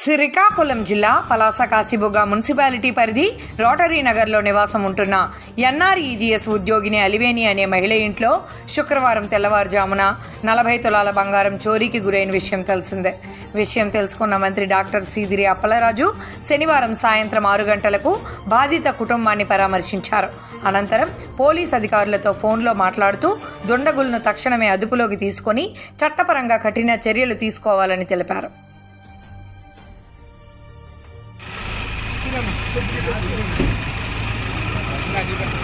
శ్రీకాకుళం జిల్లా పలాస కాశీబుగ్గ మున్సిపాలిటీ పరిధి రోటరీ నగర్లో నివాసం ఉంటున్న ఎన్ఆర్ఈజీఎస్ ఉద్యోగిని అలివేణి అనే మహిళ ఇంట్లో శుక్రవారం తెల్లవారుజామున 40 తులాల బంగారం చోరీకి గురైన విషయం తెలిసిందే. విషయం తెలుసుకున్న మంత్రి డాక్టర్ సీదిరి అప్పలరాజు శనివారం సాయంత్రం 6 గంటలకు బాధిత కుటుంబాన్ని పరామర్శించారు. అనంతరం పోలీస్ అధికారులతో ఫోన్లో మాట్లాడుతూ దుండగులను తక్షణమే అదుపులోకి తీసుకొని చట్టపరంగా కఠిన చర్యలు తీసుకోవాలని తెలిపారు. Gracias.